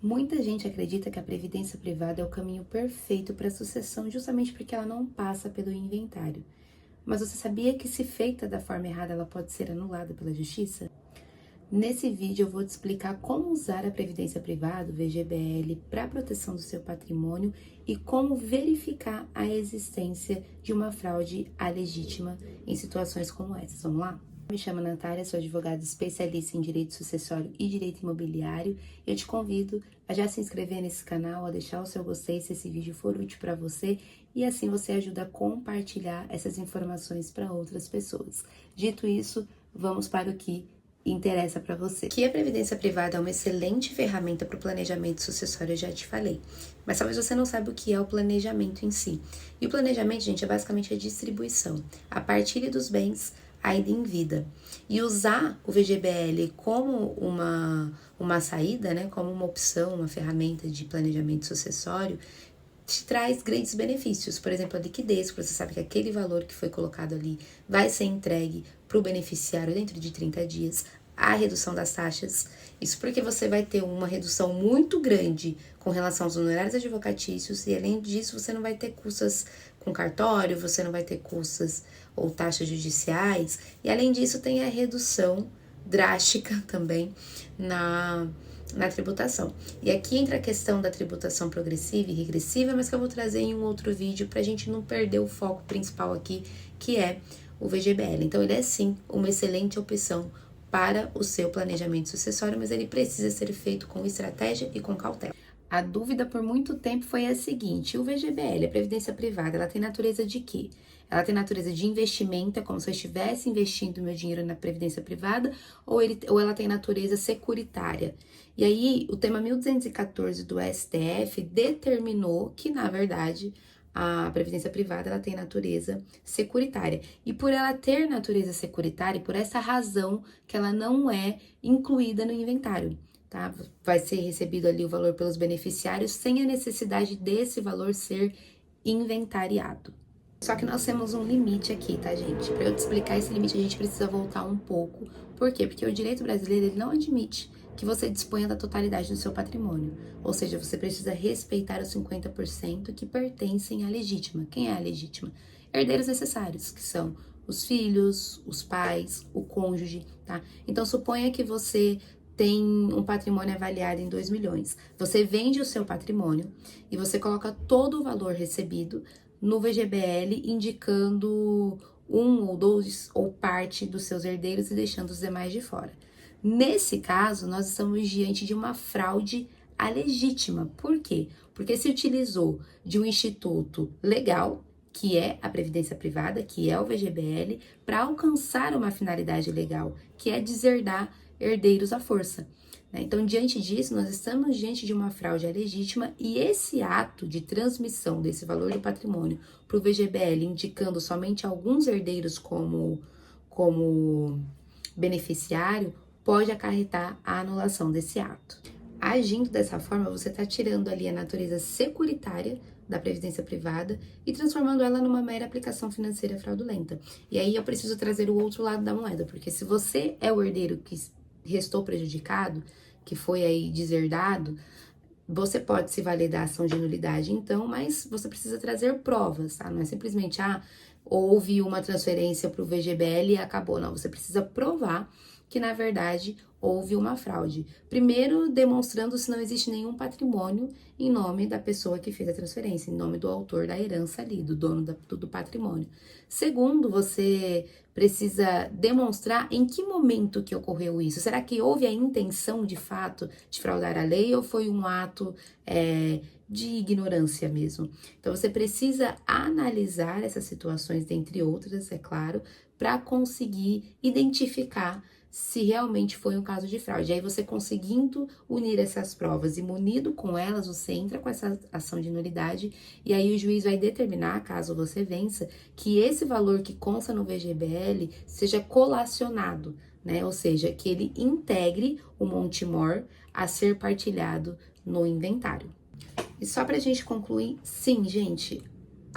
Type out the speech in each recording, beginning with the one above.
Muita gente acredita que a previdência privada é o caminho perfeito para a sucessão, justamente porque ela não passa pelo inventário. Mas você sabia que, se feita da forma errada, ela pode ser anulada pela justiça? Nesse vídeo eu vou te explicar como usar a previdência privada, o VGBL, para a proteção do seu patrimônio e como verificar a existência de uma fraude alegítima em situações como essas. Vamos lá? Me chamo Natália, sou advogada especialista em direito sucessório e direito imobiliário. Eu te convido a já se inscrever nesse canal, a deixar o seu gostei se esse vídeo for útil para você, e assim você ajuda a compartilhar essas informações para outras pessoas. Dito isso, vamos para o que interessa para você. Que a previdência privada é uma excelente ferramenta para o planejamento sucessório, eu já te falei. Mas talvez você não saiba o que é o planejamento em si. E o planejamento, gente, é basicamente a distribuição, a partilha dos bens ainda em vida. E usar o VGBL como uma saída, né, como uma opção, uma ferramenta de planejamento sucessório, te traz grandes benefícios. Por exemplo, a liquidez, porque você sabe que aquele valor que foi colocado ali vai ser entregue para o beneficiário dentro de 30 dias. A redução das taxas, isso porque você vai ter uma redução muito grande com relação aos honorários advocatícios, e além disso você não vai ter custas com cartório, você não vai ter custas ou taxas judiciais, e além disso tem a redução drástica também na tributação. E aqui entra a questão da tributação progressiva e regressiva, mas que eu vou trazer em um outro vídeo para a gente não perder o foco principal aqui, que é o VGBL. Então, ele é sim uma excelente opção para o seu planejamento sucessório, mas ele precisa ser feito com estratégia e com cautela. A dúvida por muito tempo foi a seguinte: o VGBL, a previdência privada, ela tem natureza de quê? Ela tem natureza de investimento, é como se eu estivesse investindo meu dinheiro na previdência privada, ou ela tem natureza securitária? E aí, o tema 1214 do STF determinou que, na verdade, a previdência privada ela tem natureza securitária. E por ela ter natureza securitária, por essa razão que ela não é incluída no inventário, tá? Vai ser recebido ali o valor pelos beneficiários sem a necessidade desse valor ser inventariado. Só que nós temos um limite aqui, tá, gente? Para eu te explicar esse limite, a gente precisa voltar um pouco. Por quê? Porque o direito brasileiro ele não admite que você disponha da totalidade do seu patrimônio. Ou seja, você precisa respeitar os 50% que pertencem à legítima. Quem é a legítima? Herdeiros necessários, que são os filhos, os pais, o cônjuge, tá? Então, suponha que você tem um patrimônio avaliado em 2 milhões. Você vende o seu patrimônio e você coloca todo o valor recebido no VGBL, indicando um ou dois ou parte dos seus herdeiros e deixando os demais de fora. Nesse caso, nós estamos diante de uma fraude alegítima. Por quê? Porque se utilizou de um instituto legal, que é a previdência privada, que é o VGBL, para alcançar uma finalidade legal, que é deserdar herdeiros à força. Então, diante disso, nós estamos diante de uma fraude legítima, e esse ato de transmissão desse valor do patrimônio para o VGBL, indicando somente alguns herdeiros como beneficiário, pode acarretar a anulação desse ato. Agindo dessa forma, você está tirando ali a natureza securitária da previdência privada e transformando ela numa mera aplicação financeira fraudulenta. E aí eu preciso trazer o outro lado da moeda, porque se você é o herdeiro que restou prejudicado, que foi aí deserdado, você pode se valer da ação de nulidade, então, mas você precisa trazer provas, tá? Não é simplesmente, houve uma transferência para o VGBL e acabou. Não, você precisa provar que, na verdade, houve uma fraude. Primeiro, demonstrando se não existe nenhum patrimônio em nome da pessoa que fez a transferência, em nome do autor da herança ali, do dono do patrimônio. Segundo, você precisa demonstrar em que momento que ocorreu isso. Será que houve a intenção, de fato, de fraudar a lei, ou foi um ato de ignorância mesmo? Então, você precisa analisar essas situações, dentre outras, é claro, para conseguir identificar se realmente foi um caso de fraude. Aí você conseguindo unir essas provas e munido com elas, você entra com essa ação de nulidade, e aí o juiz vai determinar, caso você vença, que esse valor que consta no VGBL seja colacionado, né? Ou seja, que ele integre o monte-mor a ser partilhado no inventário. E só pra gente concluir, sim, gente,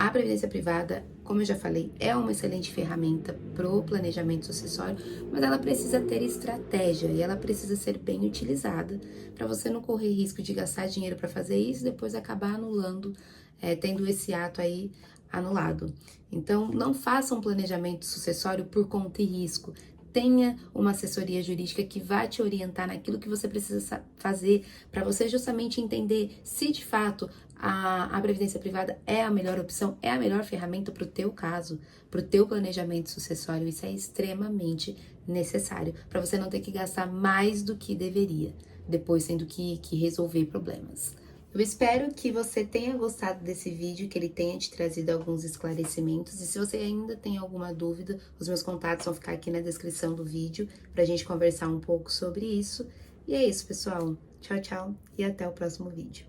A previdência privada, como eu já falei, é uma excelente ferramenta pro planejamento sucessório, mas ela precisa ter estratégia e ela precisa ser bem utilizada para você não correr risco de gastar dinheiro para fazer isso e depois acabar anulando, tendo esse ato aí anulado. Então, não faça um planejamento sucessório por conta e risco. Tenha uma assessoria jurídica que vai te orientar naquilo que você precisa fazer para você justamente entender se de fato a previdência privada é a melhor opção, é a melhor ferramenta para o teu caso, para o teu planejamento sucessório. Isso é extremamente necessário para você não ter que gastar mais do que deveria, depois tendo que resolver problemas. Eu espero que você tenha gostado desse vídeo, que ele tenha te trazido alguns esclarecimentos. E se você ainda tem alguma dúvida, os meus contatos vão ficar aqui na descrição do vídeo pra gente conversar um pouco sobre isso. E é isso, pessoal. Tchau, tchau e até o próximo vídeo.